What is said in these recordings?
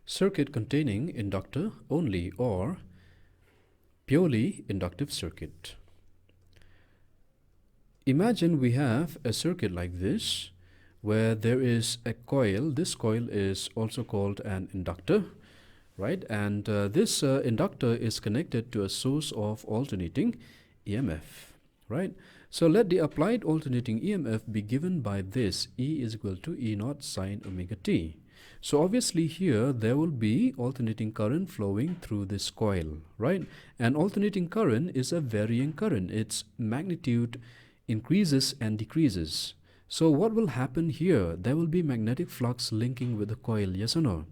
circuit containing inductor only or purely inductive circuit. Imagine we have a circuit like this where there is a coil. This coil is also called an inductor, right? And this inductor is connected to a source of alternating EMF, right? So let the applied alternating EMF be given by this. E is equal to E naught sine omega t. So obviously here there will be alternating current flowing through this coil, right? And alternating current is a varying current. Its magnitude increases and decreases. So what will happen here? There will be magnetic flux linking with the coil, yes or no?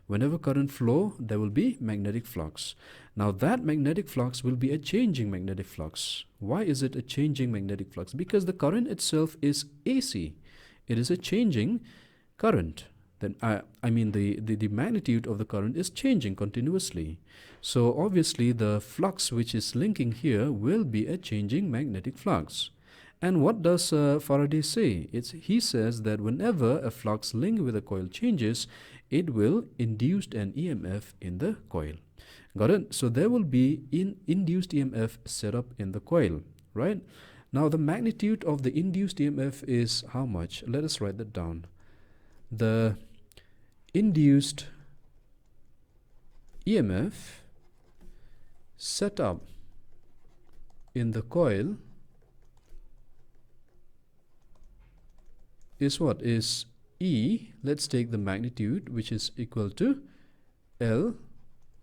Whenever current flow, there will be magnetic flux. Now that magnetic flux will be a changing magnetic flux. Why is it a changing magnetic flux? Because the current itself is AC. It is a changing current. Then the magnitude of the current is changing continuously. So obviously the flux which is linking here will be a changing magnetic flux. And what does Faraday say? He says that whenever a flux linked with a coil changes, it will induce an EMF in the coil. Got it? So there will be induced EMF set up in the coil, right? Now the magnitude of the induced EMF is how much? Let us write that down. The induced EMF set up in the coil is what? Is E, let's take the magnitude, which is equal to L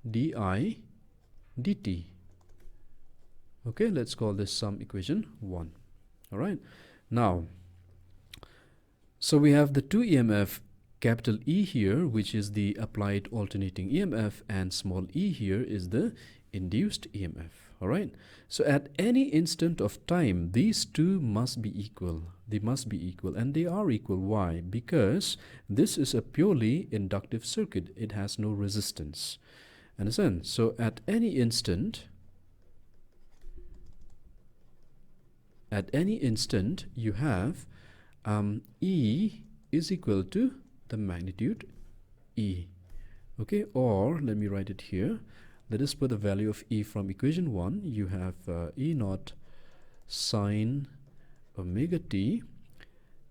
di dt. Okay, let's call this sum equation 1. All right. Now, so we have the two EMF, capital E here, which is the applied alternating EMF, and small e here is the induced EMF. All right. So at any instant of time, these two must be equal. They must be equal, and they are equal. Why? Because this is a purely inductive circuit. It has no resistance. Understand? So at any instant, you have E is equal to the magnitude E. Okay, or let me write it here. Let us put the value of E from equation 1. You have E naught sine omega t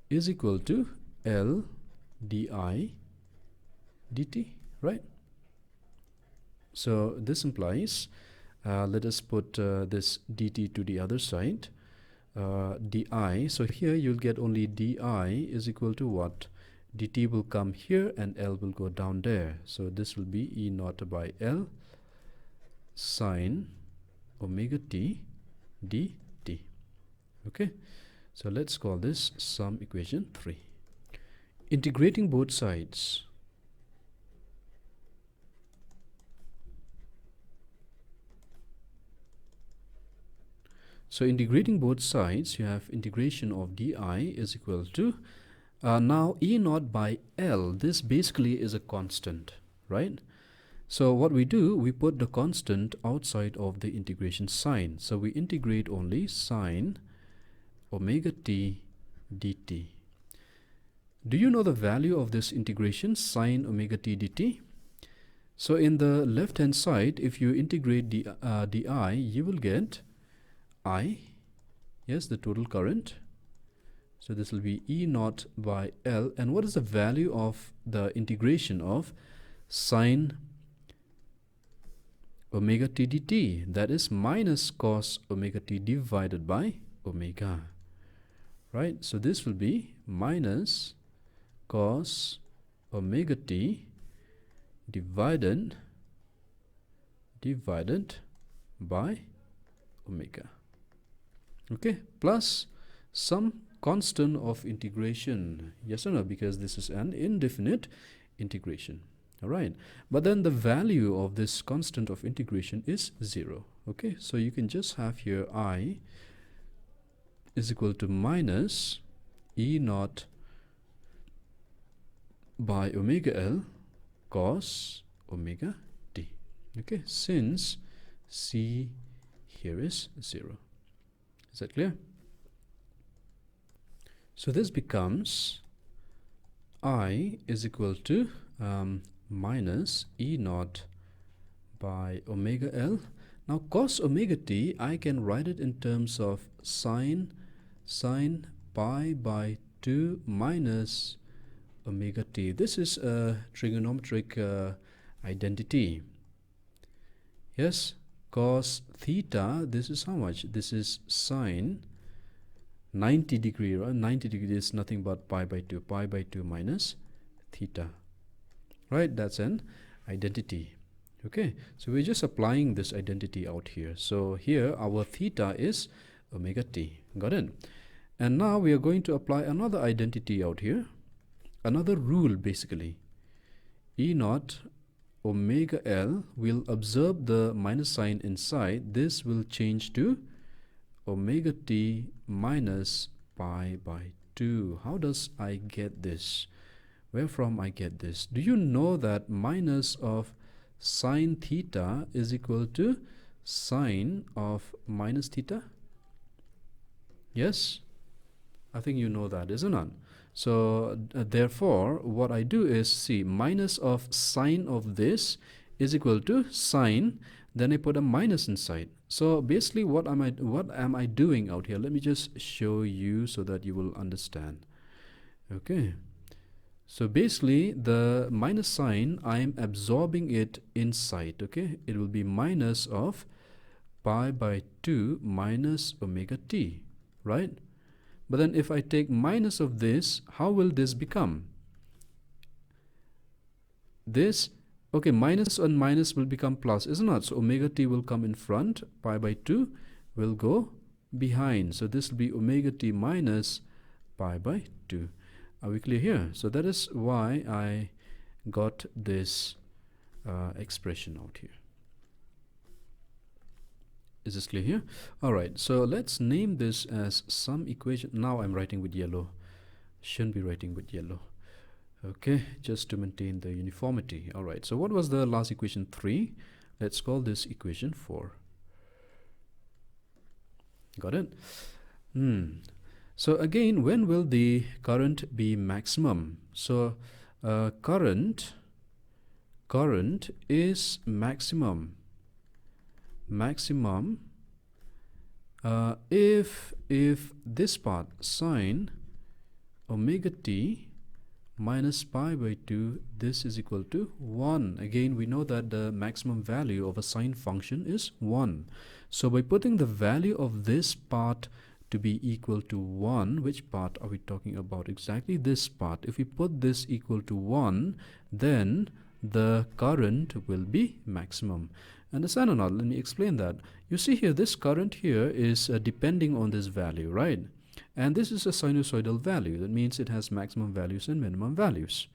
is equal to L di dt, right? So this implies, let us put this dt to the other side, di. So here you'll get only di is equal to what? Dt will come here and L will go down there. So this will be E naught by L sine omega t dt. Okay, so let's call this sum equation 3. Integrating both sides. So integrating both sides, you have integration of di is equal to now E naught by L. This basically is a constant, right? So what we do, we put the constant outside of the integration sign. So we integrate only sine omega t dt. Do you know the value of this integration, sine omega t dt? So in the left hand side, if you integrate di, you will get I, yes, the total current. So this will be E naught by L. And what is the value of the integration of sine omega t dt? That is minus cos omega t divided by omega, right? So this will be minus cos omega t divided by omega. Okay, plus some constant of integration, yes or no, because this is an indefinite integration. All right, but then the value of this constant of integration is 0. Okay, so you can just have here I is equal to minus E naught by omega L cos omega t. Okay, since C here is 0. Is that clear? So this becomes I is equal to minus E naught by omega L. Now cos omega t, I can write it in terms of sine pi by 2 minus omega t. This is a trigonometric identity. Yes, cos theta, this is how much? This is sine 90 degree, right? 90 degree is nothing but pi by 2 minus theta, right? That's an identity. Okay, so we're just applying this identity out here. So here our theta is omega t. Got it? And now we are going to apply another identity out here, another rule basically. E naught omega L will observe the minus sign inside. This will change to omega t minus pi by 2. How does I get this? Where from I get this? Do you know that minus of sine theta is equal to sine of minus theta? Yes, I think you know that, isn't it? So therefore what I do is, see, minus of sine of this is equal to sine, then I put a minus inside. So basically what am I doing out here? Let me just show you so that you will understand. Okay, so basically the minus sign, I am absorbing it inside. Okay, it will be minus of pi by 2 minus omega t, right? But then if I take minus of this, how will this become? This, okay, minus and minus will become plus, isn't it? So omega t will come in front, pi by 2 will go behind. So this will be omega t minus pi by 2. Are we clear here? So that is why I got this expression out here. Is this clear here? All right, so let's name this as some equation. Now I'm writing with yellow. Shouldn't be writing with yellow. Okay, just to maintain the uniformity. All right, so what was the last equation? 3. Let's call this equation 4. Got it? So again, when will the current be maximum? So current is maximum if this part sine omega t minus pi by 2, this is equal to 1. Again, we know that the maximum value of a sine function is 1. So by putting the value of this part to be equal to 1, which part are we talking about? Exactly this part. If we put this equal to 1, then the current will be maximum. Understand or not? Let me explain that. You see here, this current here is depending on this value, right? And this is a sinusoidal value. That means it has maximum values and minimum values.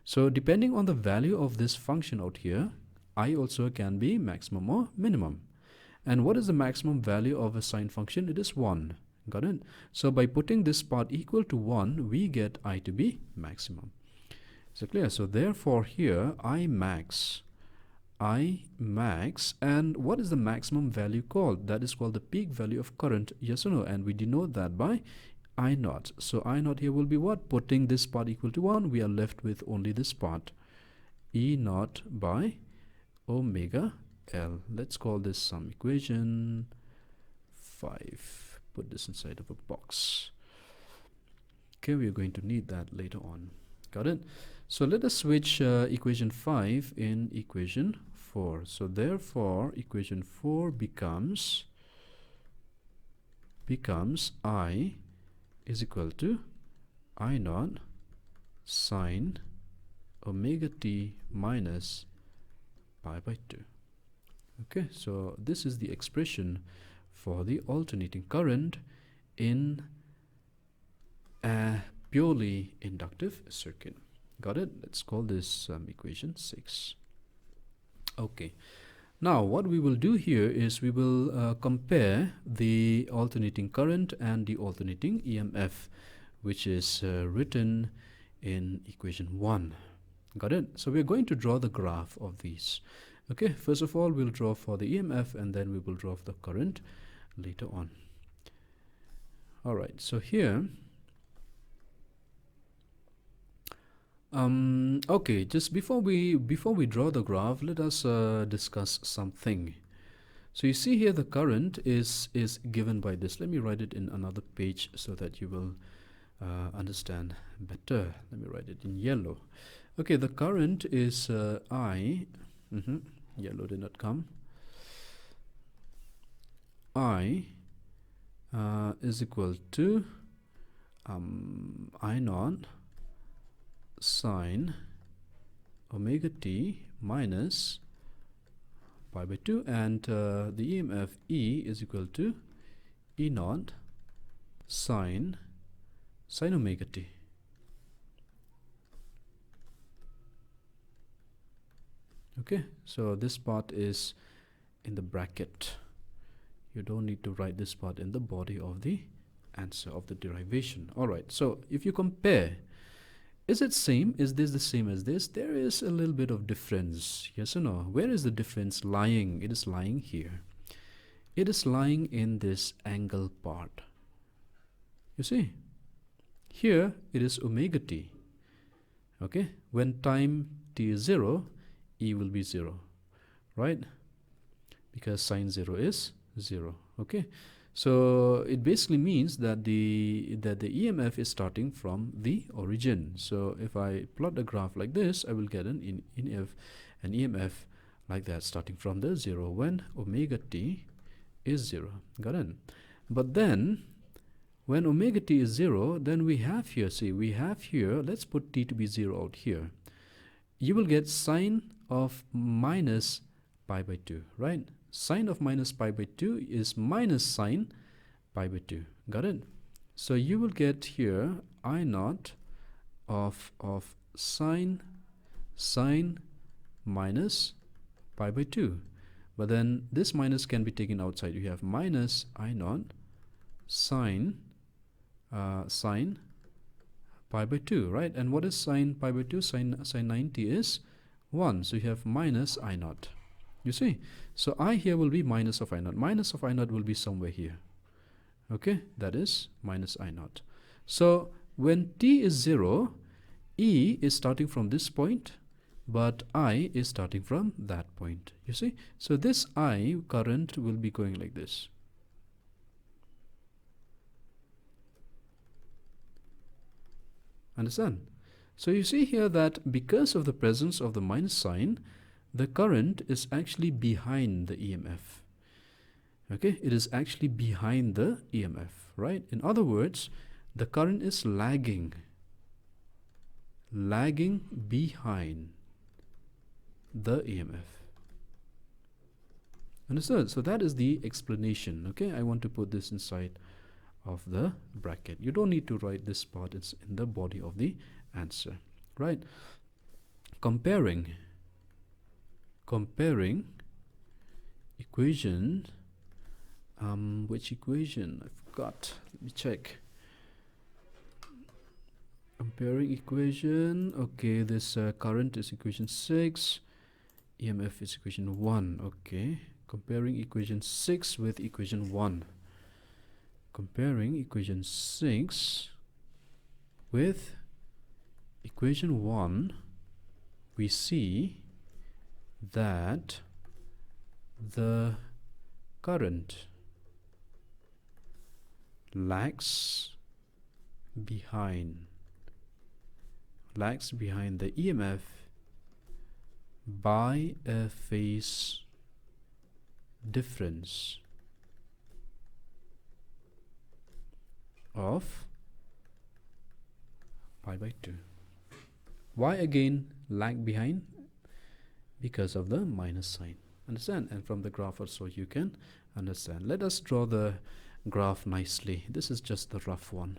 So depending on the value of this function out here, I also can be maximum or minimum. And what is the maximum value of a sine function? It is 1. Got it? So by putting this part equal to 1, we get I to be maximum. So clear? So therefore here, I max, and what is the maximum value called? That is called the peak value of current, yes or no? And we denote that by I naught. So I naught here will be what? Putting this part equal to 1, we are left with only this part, E naught by omega L. Let's call this some equation 5. Put this inside of a box. Okay, we are going to need that later on. Got it? So let us switch equation 5 in equation 4. So therefore equation 4 becomes I is equal to I naught sine omega t minus pi by 2. Okay, so this is the expression for the alternating current in a purely inductive circuit. Got it? Let's call this equation 6. Okay, now what we will do here is we will compare the alternating current and the alternating EMF, which is written in equation 1. Got it? So we're going to draw the graph of these. Okay, first of all we'll draw for the EMF, and then we will draw for the current later on. All right, so here Okay, just before we draw the graph, let us discuss something. So you see here the current is given by this. Let me write it in another page so that you will understand better. Let me write it in yellow. Okay, the current is I. Yellow did not come. I is equal to I naught sine omega t minus pi by 2, and the EMF E is equal to E naught sine omega t. Okay, so this part is in the bracket. You don't need to write this part in the body of the answer of the derivation. All right, so if you compare, is it same? Is this the same as this? There is a little bit of difference, yes or no? Where is the difference lying? It is lying here. It is lying in this angle part. You see, here it is omega t. Okay, when time t is 0, E will be 0, right? Because sine 0 is 0. Okay, so it basically means that the EMF is starting from the origin. So if I plot the graph like this, I will get an EMF like that, starting from the 0 when omega t is 0. Got it? But then when omega t is 0, then we have here, see, we have here, let's put t to be 0 out here. You will get sine of minus pi by 2, right? Sine of minus pi by 2 is minus sine pi by 2. Got it? So you will get here I naught of sine minus pi by 2. But then this minus can be taken outside. You have minus I naught sine pi by 2, right? And what is sine pi by 2? Sine 90 is 1. So you have minus I naught. You see? So I here will be minus of I naught. Minus of I naught will be somewhere here. Okay? That is minus I naught. So when t is 0, E is starting from this point, but I is starting from that point. You see? So this I current will be going like this. Understand? So you see here that because of the presence of the minus sign, the current is actually behind the EMF. Okay, it is actually behind the EMF, right? In other words, the current is lagging behind the EMF. Understood? So that is the explanation. Okay, I want to put this inside of the bracket. You don't need to write this part, it's in the body of the answer, right? Comparing equation, which equation I forgot, let me check. Comparing equation, okay, this current is equation 6, EMF is equation 1. Okay, comparing equation 6 with equation 1. Comparing equation 6 with equation 1, we see that the current lags behind the EMF by a phase difference of pi by 2. Why again lag behind? Because of the minus sign. Understand? And from the graph also you can understand. Let us draw the graph nicely. This is just the rough one.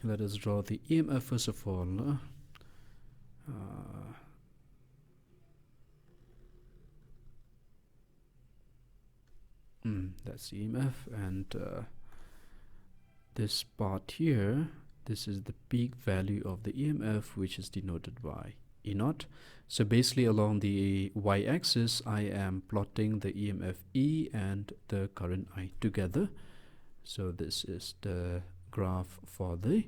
Let us draw the EMF first of all. That's EMF, and this part here, this is the peak value of the EMF, which is denoted by E naught. So basically along the y-axis, I am plotting the EMF E and the current I together. So this is the graph for the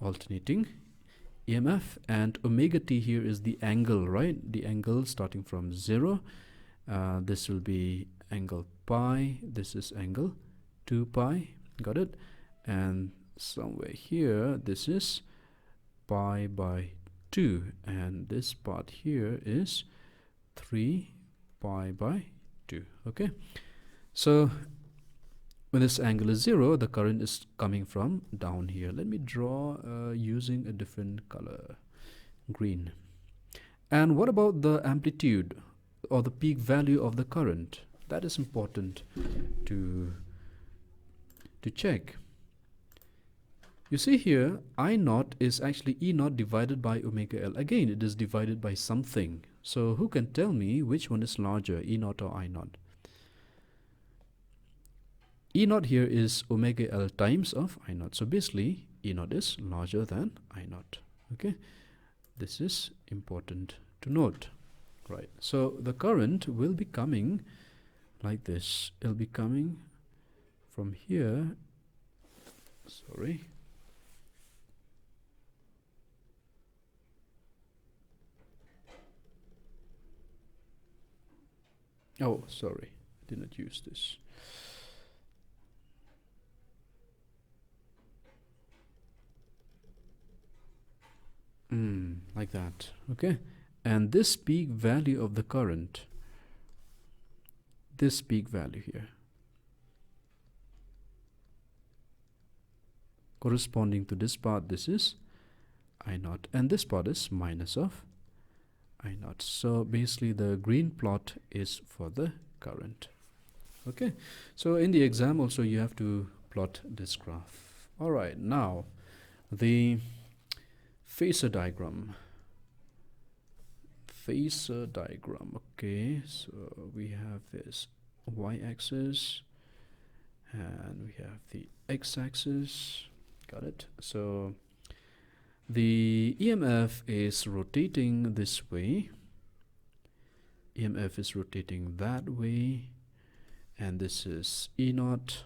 alternating EMF, and omega t here is the angle, right? The angle starting from 0. This will be angle pi. This is angle 2 pi. Got it? And somewhere here, this is pi by 2, and this part here is 3 pi by 2. Okay, so when this angle is 0, the current is coming from down here. Let me draw using a different color, green. And what about the amplitude or the peak value of the current? That is important to check. You see here, I naught is actually E naught divided by omega L. Again, it is divided by something. So who can tell me which one is larger, E naught or I naught? E naught here is omega L times of I naught. So basically, E naught is larger than I naught. Okay, this is important to note. Right, so the current will be coming like this. It'll be coming from here. Sorry. Oh, sorry, I did not use this. Like that. Okay, and this peak value of the current, this peak value here, corresponding to this part, this is I naught, and this part is minus of I naught. So basically the green plot is for the current. Okay, so in the exam also you have to plot this graph. All right, now the phasor diagram. Okay, so we have this y-axis and we have the x-axis. Got it? So the EMF is rotating this way, EMF is rotating that way, and this is E naught,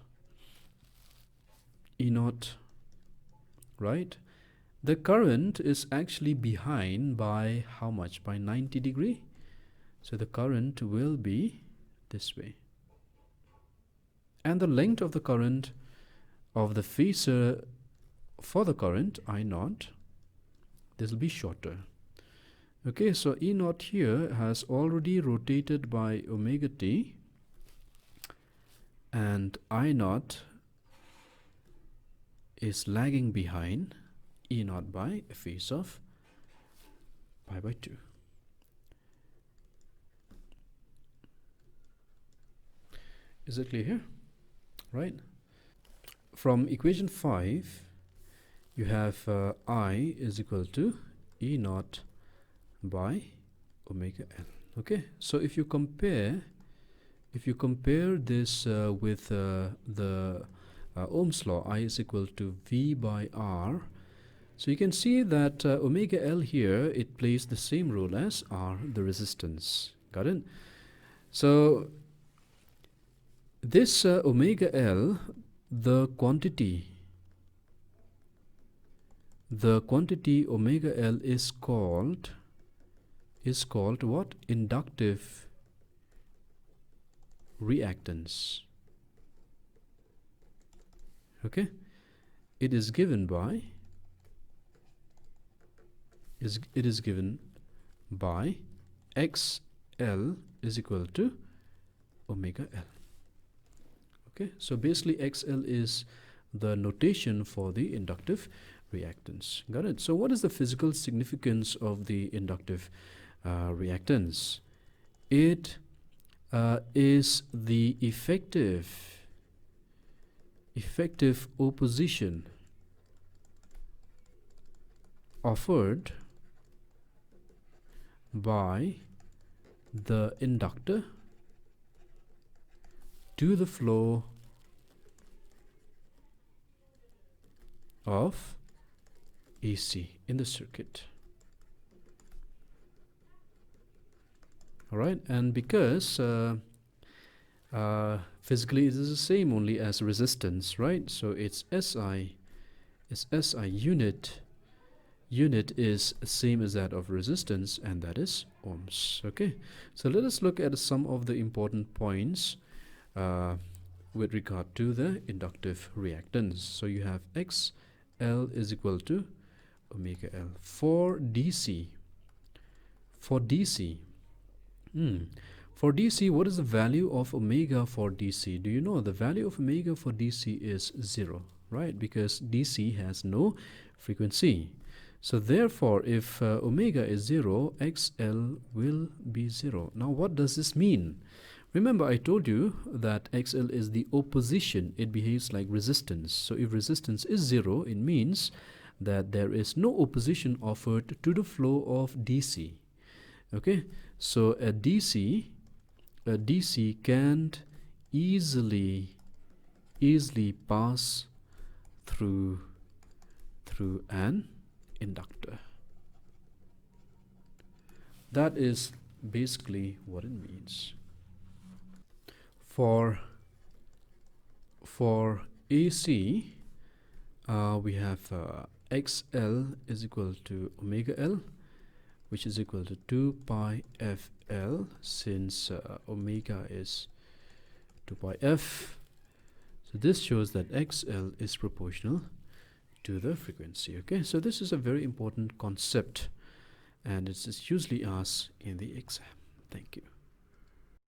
right? The current is actually behind by how much? By 90 degree. So the current will be this way. And the length of the current of the phasor for the current, I naught, this will be shorter. Okay, so E naught here has already rotated by omega t, and I naught is lagging behind E naught by a phase of pi by 2. Is it clear here? Right? From equation 5, you have I is equal to E naught by omega L. Okay, so if you compare this with the Ohm's law, I is equal to V by R. So you can see that omega L here, it plays the same role as R, the resistance. Got it? So this omega L, the quantity omega L is called what? Inductive reactance. Okay, it is given by XL is equal to omega L. Okay, so basically XL is the notation for the inductive reactance. Got it? So what is the physical significance of the inductive reactance? It is the effective opposition offered by the inductor to the flow of AC in the circuit. All right, and because physically it is the same only as resistance, right? So it's SI unit is same as that of resistance, and that is ohms. Okay, so let us look at some of the important points with regard to the inductive reactance. So you have XL is equal to omega L for DC. For DC, for DC, what is the value of omega for DC? Do you know the value of omega for DC is 0, right? Because DC has no frequency. So therefore, if omega is 0, XL will be 0. Now, what does this mean? Remember, I told you that XL is the opposition. It behaves like resistance. So if resistance is 0, it means that there is no opposition offered to the flow of DC. Okay, so a DC can't easily pass through an inductor. That is basically what it means. For AC, we have XL is equal to omega L, which is equal to 2 pi FL, since omega is 2 pi F. So this shows that XL is proportional to the frequency. Okay, so this is a very important concept, and it's usually asked in the exam. Thank you.